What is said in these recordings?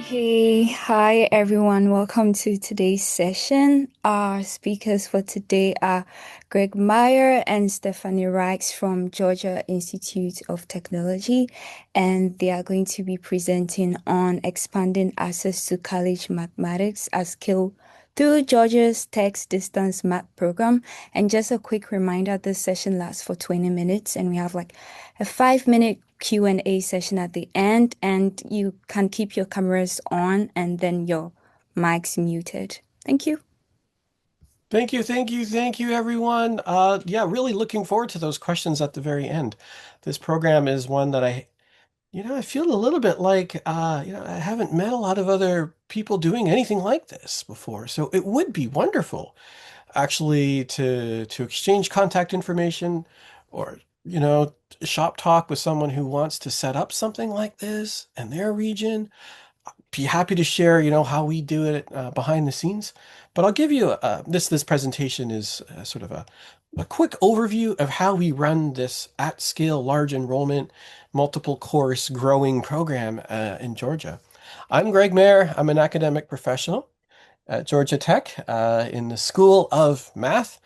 Hey, hi everyone. Welcome to today's session. Our speakers for today are Greg Meyer and Stephanie Reikes from Georgia Institute of Technology, and they are going to be presenting on expanding access to college mathematics at scale through Georgia's Tech's Distance Math program. And just a quick reminder, this session lasts for 20 minutes, and we have like a 5-minute Q&A session at the end, and you can keep your cameras on and then your mics muted. Thank you. Thank you, everyone. Yeah, really looking forward to those questions at the very end. This program is one that I feel a little bit like, I haven't met a lot of other people doing anything like this before. So it would be wonderful, actually, to exchange contact information or, shop talk with someone who wants to set up something like this in their region. Be happy to share, how we do it behind the scenes. But I'll give you this presentation is sort of a quick overview of how we run this at scale, large enrollment, multiple course growing program in Georgia. I'm Greg Mayer. I'm an academic professional at Georgia Tech in the School of Math.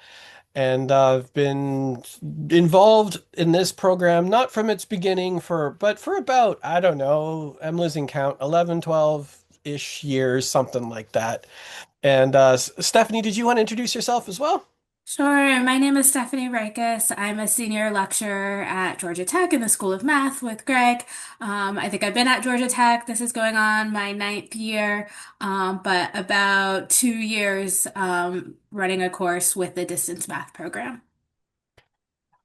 And I've been involved in this program, not from its beginning but for about, I don't know, I'm losing count, 11, 12-ish years, something like that. And Stephanie, did you want to introduce yourself as well? Sure. My name is Stephanie Reikes. I'm a senior lecturer at Georgia Tech in the School of Math with Greg. I think I've been at Georgia Tech. This is going on my ninth year, but about 2 years running a course with the distance math program.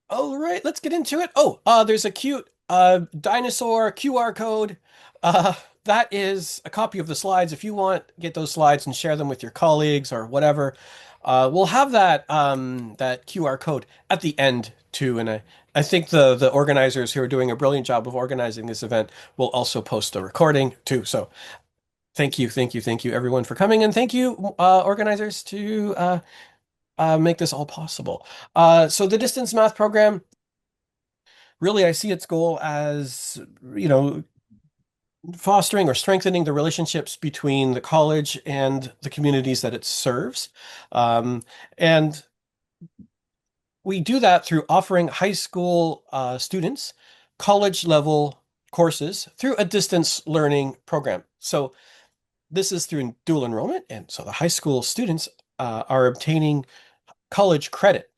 All right, let's get into it. Oh, there's a cute dinosaur QR code. Uh, that is a copy of the slides. If you want, get those slides and share them with your colleagues or whatever. We'll have that QR code at the end too, and I think the organizers who are doing a brilliant job of organizing this event will also post the recording too. So thank you, everyone for coming, and thank you, organizers, to make this all possible. So the distance math program, really, I see its goal as, fostering or strengthening the relationships between the college and the communities that it serves. And we do that through offering high school students college level courses through a distance learning program. So this is through dual enrollment. And so the high school students are obtaining college credit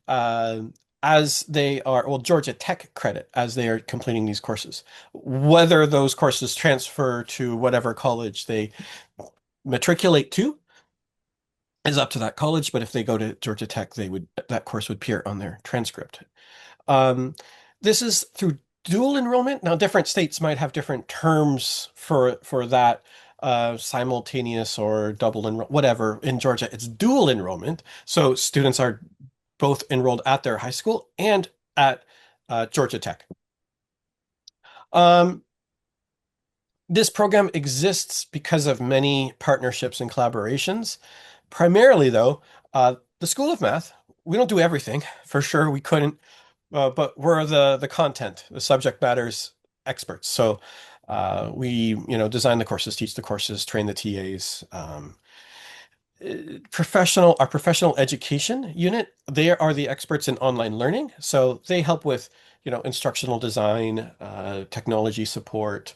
uh, as they are, well, Georgia Tech credit as they are completing these courses. Whether those courses transfer to whatever college they matriculate to is up to that college, but if they go to Georgia Tech, that course would appear on their transcript. Um, this is through dual enrollment. Now, different states might have different terms for that. Simultaneous or double enroll, whatever. In Georgia, it's dual enrollment. So students are both enrolled at their high school and at Georgia Tech. Um, this program exists because of many partnerships and collaborations. Primarily, though, the School of Math, we don't do everything. For sure, we couldn't, but we're the content, the subject matters experts. So we, design the courses, teach the courses, train the TAs. Our professional education unit, they are the experts in online learning. So they help with, instructional design, technology support.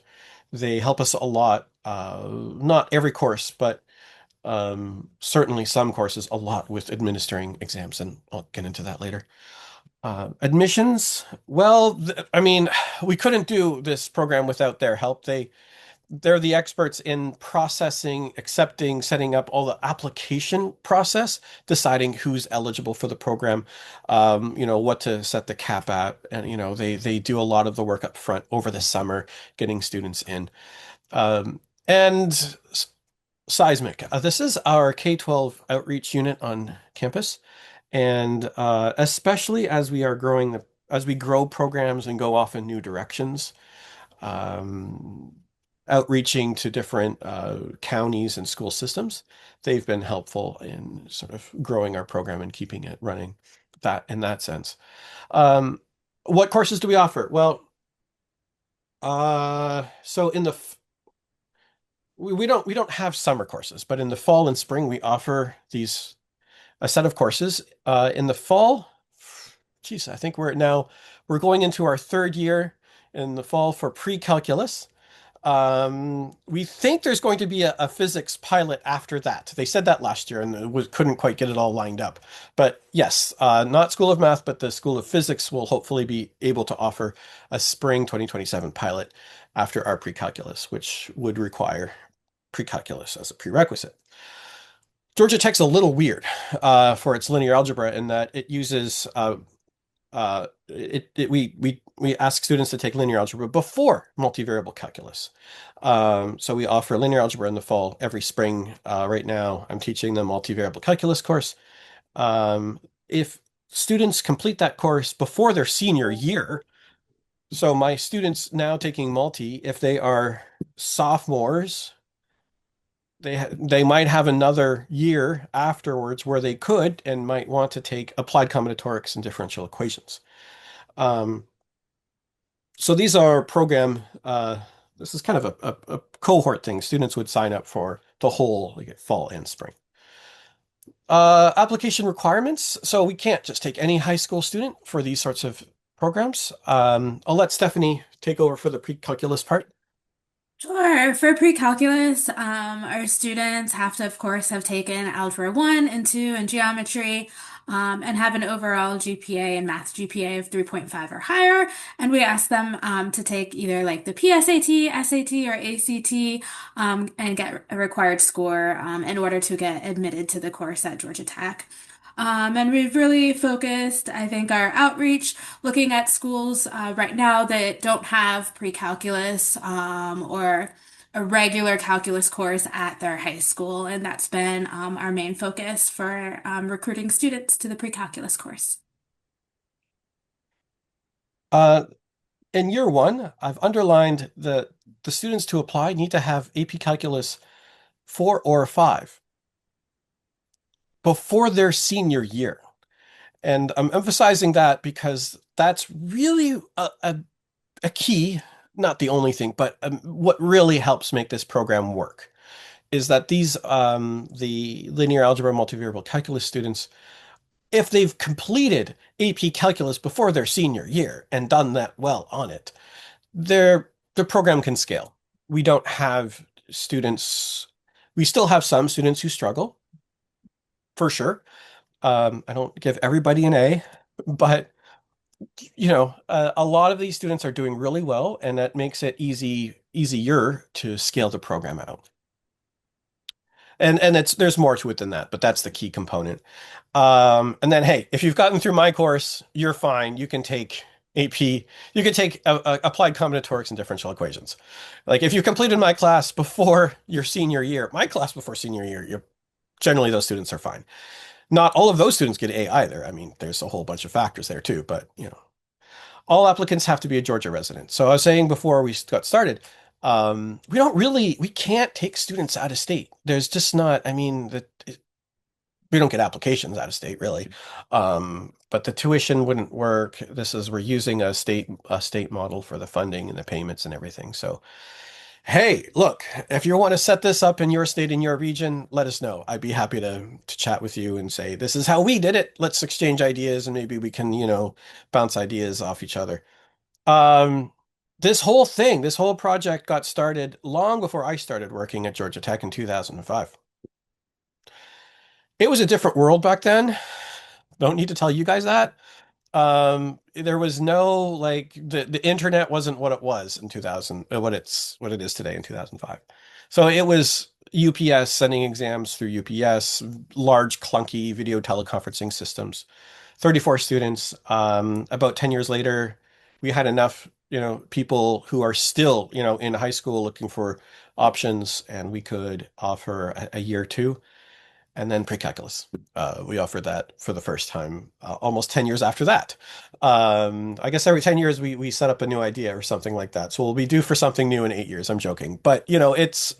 They help us a lot. Not every course, but certainly some courses a lot with administering exams, and I'll get into that later. Admissions, well, I mean, we couldn't do this program without their help. They're the experts in processing, accepting, setting up all the application process, deciding who's eligible for the program, what to set the cap at. And, they do a lot of the work up front over the summer, getting students in. And Seismic. This is our K-12 outreach unit on campus. And especially as as we grow programs and go off in new directions, um, outreaching to different counties and school systems. They've been helpful in sort of growing our program and keeping it running that in that sense. Um, what courses do we offer? Well, so we don't have summer courses, but in the fall and spring we offer these a set of courses. In the fall, geez, I think we're going into our third year in the fall for pre-calculus. We think there's going to be a physics pilot after that. They said that last year and couldn't quite get it all lined up. But yes, not School of Math, but the School of Physics will hopefully be able to offer a spring 2027 pilot after our pre-calculus, which would require pre-calculus as a prerequisite. Georgia Tech's a little weird for its linear algebra in that it uses we ask students to take linear algebra before multivariable calculus. So we offer linear algebra in the fall every spring. Right now, I'm teaching the multivariable calculus course. If students complete that course before their senior year, so my students now taking multi, if they are sophomores, they might have another year afterwards where they could and might want to take applied combinatorics and differential equations. Um, so these are this is kind of a cohort thing. Students would sign up for the whole like fall and spring. Application requirements. So we can't just take any high school student for these sorts of programs. I'll let Stephanie take over for the pre-calculus part. Sure. For pre-calculus, our students have to, of course, have taken Algebra 1 and 2 and geometry, and have an overall GPA and math GPA of 3.5 or higher. And we ask them to take either like the PSAT, SAT, or ACT, and get a required score in order to get admitted to the course at Georgia Tech. And we've really focused, I think, our outreach looking at schools right now that don't have pre-calculus or a regular calculus course at their high school. And that's been our main focus for recruiting students to the pre-calculus course. Uh, in year one, I've underlined the students to apply need to have AP Calculus 4 or 5 before their senior year. And I'm emphasizing that because that's really a key, not the only thing, but what really helps make this program work is that the linear algebra multivariable calculus students, if they've completed AP Calculus before their senior year and done that well on it, the program can scale. We don't have students, we still have some students who struggle, for sure. I don't give everybody an A, but a lot of these students are doing really well, and that makes it easier to scale the program out. And there's more to it than that, but that's the key component. And then, hey, if you've gotten through my course, you're fine. You can take AP, you can take applied combinatorics and differential equations. Like if you completed my class before your senior year, my class before senior year, generally those students are fine. Not all of those students get A either. I mean, there's a whole bunch of factors there too, but all applicants have to be a Georgia resident. So I was saying before we got started, we can't take students out of state. There's just not, I mean, we don't get applications out of state really. But the tuition wouldn't work. We're using a state model for the funding and the payments and everything. So, hey, look, if you want to set this up in your state, in your region, let us know. I'd be happy to chat with you and say, this is how we did it. Let's exchange ideas and maybe we can, bounce ideas off each other. Um, this whole project got started long before I started working at Georgia Tech in 2005. It was a different world back then. Don't need to tell you guys that. There was no like the internet wasn't what it was in 2000, what it is today in 2005. So it was UPS sending exams through UPS, large clunky video teleconferencing systems. 34 students. About 10 years later, we had enough, people who are still, in high school looking for options, and we could offer a year two. And then pre-calculus. We offered that for the first time almost 10 years after that. I guess every 10 years we set up a new idea or something like that. So we'll be due for something new in 8 years. I'm joking. But it's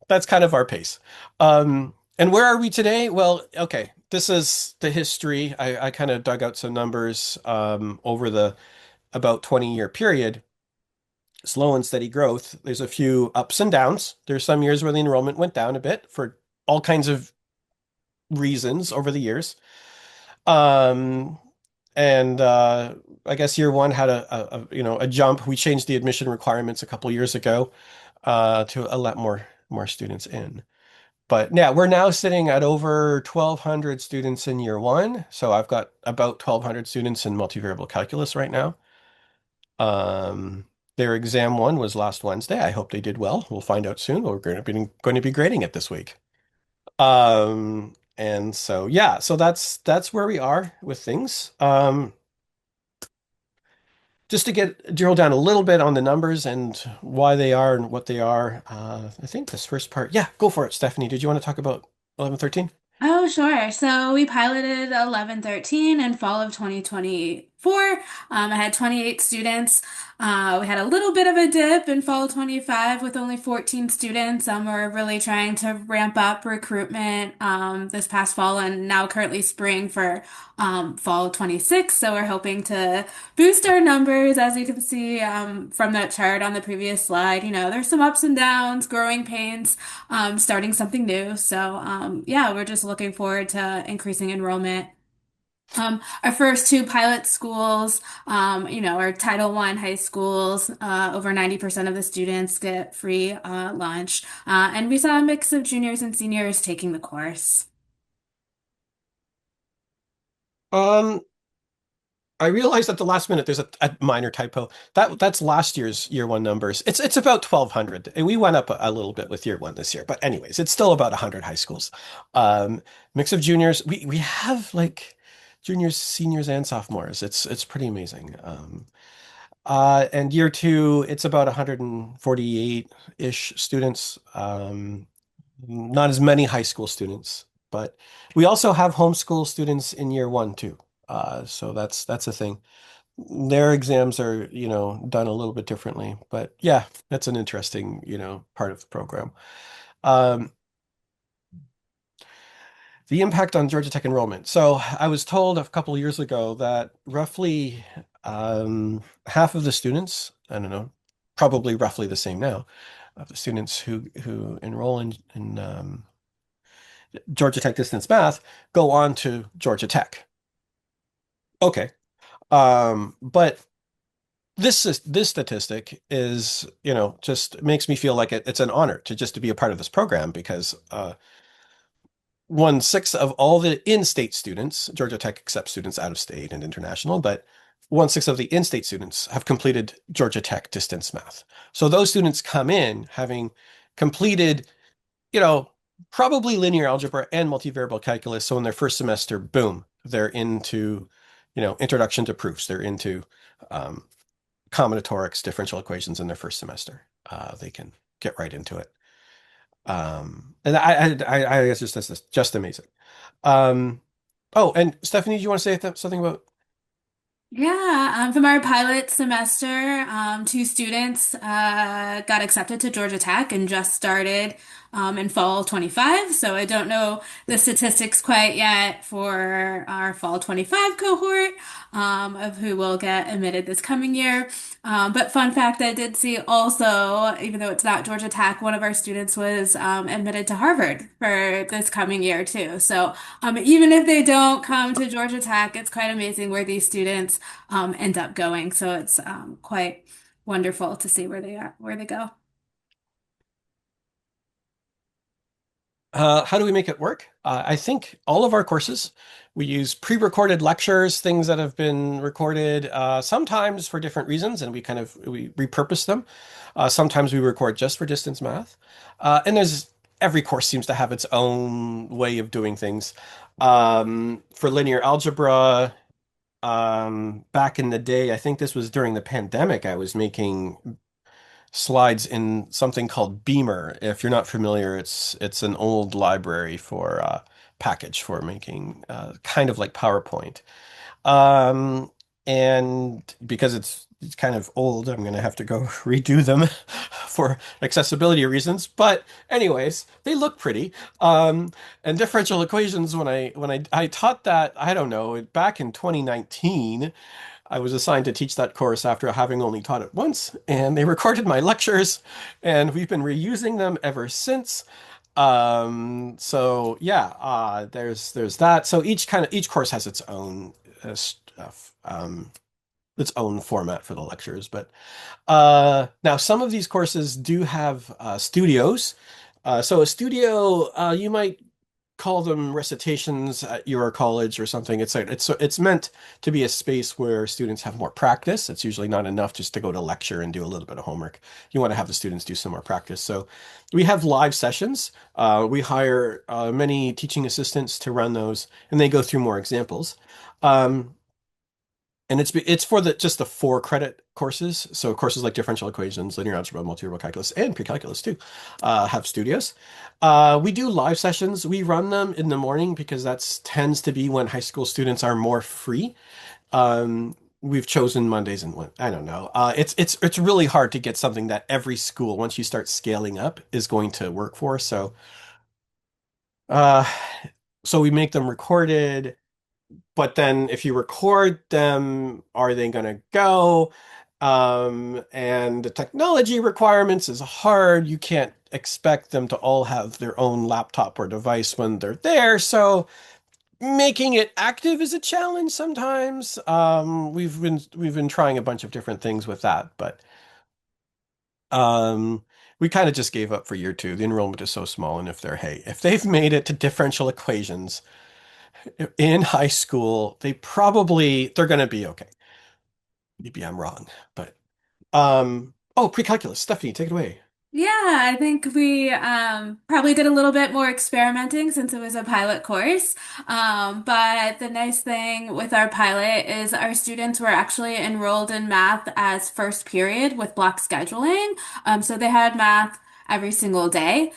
that's kind of our pace. And where are we today? Well, okay, this is the history. I kind of dug out some numbers over the about 20-year period. slow and steady growth. There's a few ups and downs. There's some years where the enrollment went down a bit for all kinds of reasons over the years. Um, and I guess year one had a jump. We changed the admission requirements a couple years ago to let more students in. But yeah, we're now sitting at over 1,200 students in year one. So I've got about 1,200 students in multivariable calculus right now. Um, their exam one was last Wednesday. I hope they did well. We'll find out soon. We're going to be grading it this week. And so yeah, so that's where we are with things. Just to get drill down a little bit on the numbers and why they are and what they are. I think this first part, yeah, go for it, Stephanie. Did you want to talk about 1113? Oh, sure. So we piloted 1113 in fall of 2024. I had 28 students. We had a little bit of a dip in fall 25 with only 14 students. We're really trying to ramp up recruitment this past fall and now currently spring for fall 26. So we're hoping to boost our numbers. As you can see from that chart on the previous slide, there's some ups and downs, growing pains, starting something new. So, yeah, we're just looking forward to increasing enrollment. Our first two pilot schools, are Title I high schools. Over 90% of the students get free lunch. And we saw a mix of juniors and seniors taking the course. Um, I realized at the last minute there's a minor typo. That's last year's year one numbers. It's about 1,200. And we went up a little bit with year one this year, but anyways, it's still about 100 high schools. Um, Mix of juniors. We have like juniors, seniors, and sophomores. It's pretty amazing. And year two, it's about 148-ish students. Not as many high school students, but we also have homeschool students in year one too. So that's a thing. Their exams are, done a little bit differently, but yeah, that's an interesting, part of the program. Um, the impact on Georgia Tech enrollment. So I was told a couple of years ago that roughly half of the students, I don't know, probably roughly the same now, of the students who enroll in Georgia Tech distance math go on to Georgia Tech. Okay. But this statistic is, just makes me feel like it's an honor to be a part of this program because 1/6 of all the in-state students, Georgia Tech accepts students out of state and international, but 1/6 of the in-state students have completed Georgia Tech distance math. So those students come in having completed, you know, probably linear algebra and multivariable calculus. So in their first semester, boom, they're into, introduction to proofs. They're into um, combinatorics, differential equations in their first semester. They can get right into it. And I guess that's just amazing. Um, oh, and Stephanie, do you want to say something about? Yeah, from our pilot semester, two students got accepted to Georgia Tech and just started in fall 25. So I don't know the statistics quite yet for our fall 25 cohort of who will get admitted this coming year. But fun fact, I did see also, even though it's not Georgia Tech, one of our students was admitted to Harvard for this coming year too. So even if they don't come to Georgia Tech, it's quite amazing where these students end up going. So it's quite wonderful to see where they go. How do we make it work? I think all of our courses, we use pre-recorded lectures, things that have been recorded, sometimes for different reasons, and we repurpose them. Sometimes we record just for distance math. And every course seems to have its own way of doing things. For linear algebra, back in the day, I think this was during the pandemic, I was making slides in something called Beamer. If you're not familiar, it's an old library for package for making kind of like PowerPoint. Um, and because it's kind of old, I'm gonna have to go redo them for accessibility reasons. But anyways, they look pretty. And differential equations, when I taught that, I don't know, back in 2019. I was assigned to teach that course after having only taught it once, and they recorded my lectures, and we've been reusing them ever since. So yeah, there's that. So each course has stuff, its own format for the lectures, but now some of these courses do have studios. So a studio, you might call them recitations at your college or something. It's meant to be a space where students have more practice. It's usually not enough just to go to lecture and do a little bit of homework. You want to have the students do some more practice. So we have live sessions. We hire many teaching assistants to run those, and they go through more examples. Um, and it's for the just the 4 credit courses. So courses like differential equations, linear algebra, multivariable calculus, and pre-calculus too, have studios. We do live sessions. We run them in the morning because that's tends to be when high school students are more free. We've chosen Mondays and I don't know. It's really hard to get something that every school, once you start scaling up, is going to work for. Uh, so we make them recorded. But then if you record them, are they going to go? And the technology requirements is hard. You can't expect them to all have their own laptop or device when they're there. So making it active is a challenge sometimes. We've been trying a bunch of different things with that, but um, we kind of just gave up for year 2. The enrollment is so small, and if they've made it to differential equations in high school, they're going to be okay. Maybe I'm wrong, but oh, pre-calculus. Stephanie, take it away. Yeah, I think we probably did a little bit more experimenting since it was a pilot course. But the nice thing with our pilot is our students were actually enrolled in math as first period with block scheduling. So they had math every single day.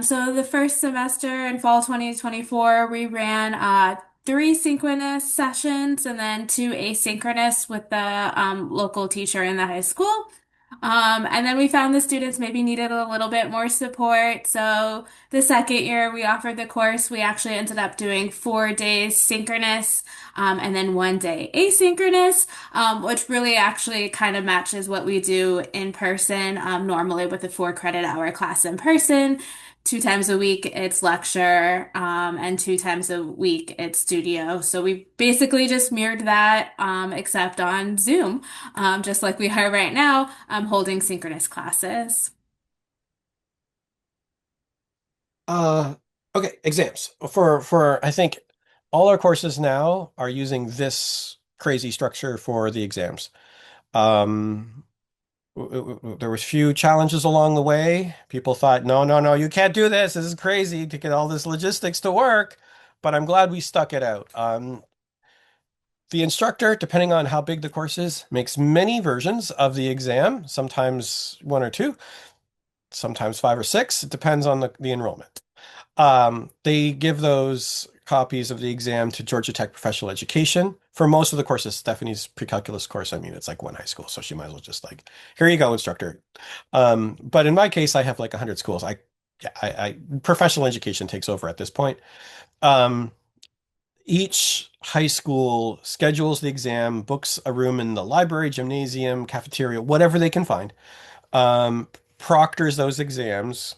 So the first semester in fall 2024, we ran 3 synchronous sessions and then 2 asynchronous with the local teacher in the high school. And then we found the students maybe needed a little bit more support. So the second year we offered the course, we actually ended up doing 4 days synchronous, and then 1 day asynchronous, which really actually kind of matches what we do in person, normally with a 4 credit hour class in person. 2 times a week it's lecture, and 2 times a week it's studio. So we basically just mirrored that, except on Zoom, just like we are right now, holding synchronous classes. Uh, okay, exams. For I think all our courses now are using this crazy structure for the exams. Um, there was few challenges along the way. People thought, no, no, no, you can't do this. This is crazy to get all this logistics to work. But I'm glad we stuck it out. The instructor, depending on how big the course is, makes many versions of the exam, sometimes 1 or 2, sometimes 5 or 6. It depends on the enrollment. They give those copies of the exam to Georgia Tech Professional Education. For most of the courses, Stephanie's pre-calculus course, I mean, it's like one high school, so she might as well just like, here you go, instructor. But in my case, I have like 100 schools. Yeah, professional education takes over at this point. Um, each high school schedules the exam, books a room in the library, gymnasium, cafeteria, whatever they can find, um, proctors those exams.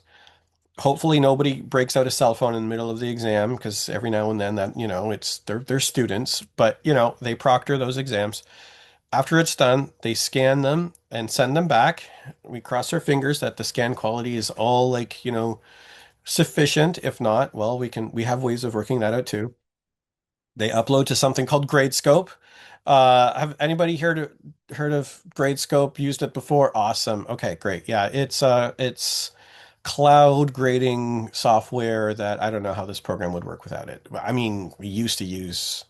Hopefully nobody breaks out a cell phone in the middle of the exam because every now and then that, it's they're students, but they proctor those exams. After it's done, they scan them and send them back. We cross our fingers that the scan quality is all like, sufficient. If not, well, we have ways of working that out too. They upload to something called Gradescope. Have anybody heard of Gradescope? Used it before? Awesome. Okay, great. Yeah, it's cloud grading software that I don't know how this program would work without it. I mean, we used to use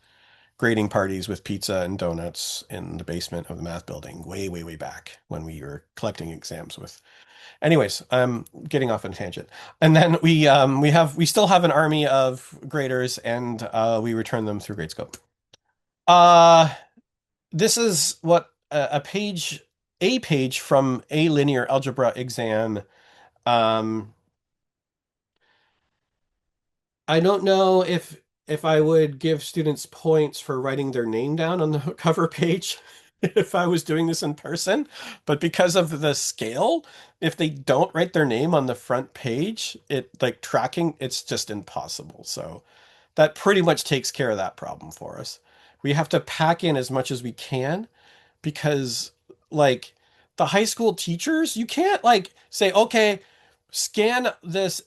grading parties with pizza and donuts in the basement of the math building way, way, way back when we were collecting exams with. Anyways, I'm getting off on a tangent. And then we still have an army of graders, and we return them through Gradescope. Uh this is what a page from a linear algebra exam. Um I don't know if if I would give students points for writing their name down on the cover page if I was doing this in person. But because of the scale, if they don't write their name on the front page, it like tracking, it's just impossible. So that pretty much takes care of that problem for us. We have to pack in as much as we can because like the high school teachers, you can't like say, okay, scan this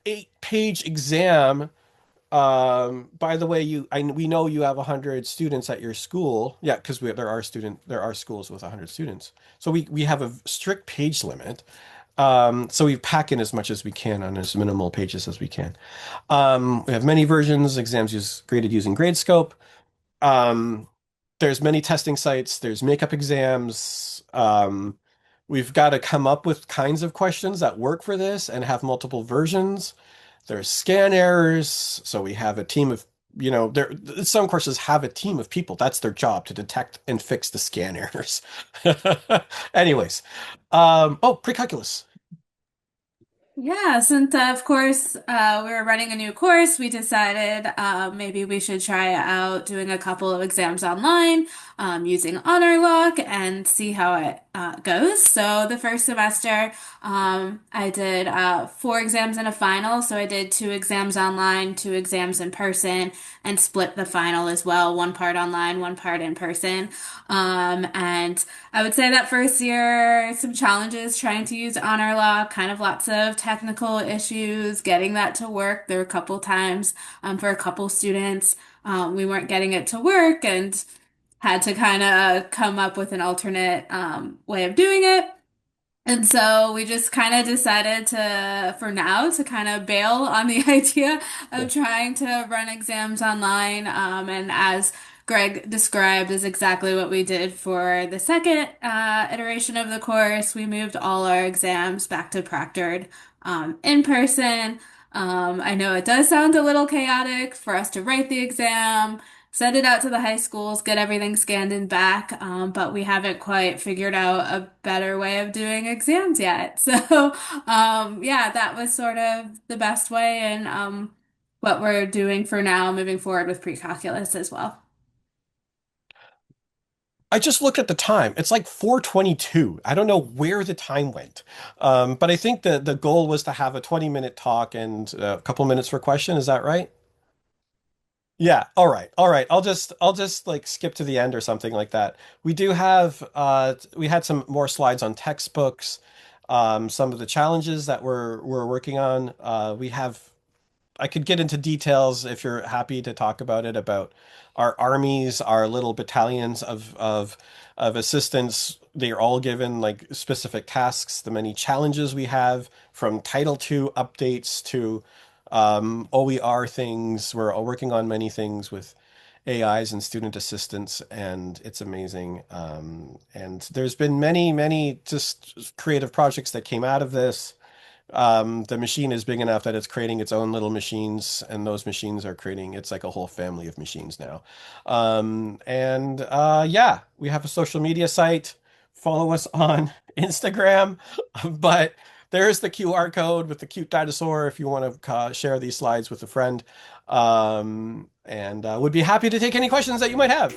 8-page exam. By the way, we know you have 100 students at your school. Yeah, because there are schools with 100 students. So we have a strict page limit. So we pack in as much as we can on as minimal pages as we can. We have many versions, exams graded using Gradescope. Um, there's many testing sites, there's makeup exams. We've got to come up with kinds of questions that work for this and have multiple versions. There's scan errors, so we have a team of, some courses have a team of people. That's their job to detect and fix the scan errors. Anyways, pre-calculus. Yeah, since of course we were running a new course, we decided maybe we should try out doing a couple of exams online using Honor Lock and see how it goes. So the first semester, I did 4 exams and a final. So I did 2 exams online, 2 exams in person, and split the final as well, one part online, one part in person. And I would say that first year, some challenges trying to use Honor Lock, kind of lots of technical issues, getting that to work. There were a couple times for a couple students, we weren't getting it to work and had to kind of come up with an alternate way of doing it. And so we just kind of decided to, for now, to kind of bail on the idea Yeah. of trying to run exams online. And as Greg described, is exactly what we did for the second iteration of the course. We moved all our exams back to proctored in person. I know it does sound a little chaotic for us to write the exam, send it out to the high schools, get everything scanned and back. But we haven't quite figured out a better way of doing exams yet. So, yeah, that was sort of the best way and what we're doing for now, moving forward with pre-calculus as well. I just looked at the time. It's like 4:22. I don't know where the time went. But I think the goal was to have a 20-minute talk and a couple minutes for question. Is that right? Yeah. All right. All right. I'll just like skip to the end or something like that. We do have we had some more slides on textbooks, some of the challenges that we're working on. We have I could get into details if you're happy to talk about it, about our armies, our little battalions of assistants. They're all given like specific tasks, the many challenges we have from Title II updates to OER things. We're all working on many things with AIs and student assistants, and it's amazing. And there's been many, many just creative projects that came out of this. The machine is big enough that it's creating its own little machines, and those machines are creating, it's like a whole family of machines now. Yeah, we have a social media site. Follow us on Instagram, but there's the QR code with the cute dinosaur if you want to share these slides with a friend. And would be happy to take any questions that you might have.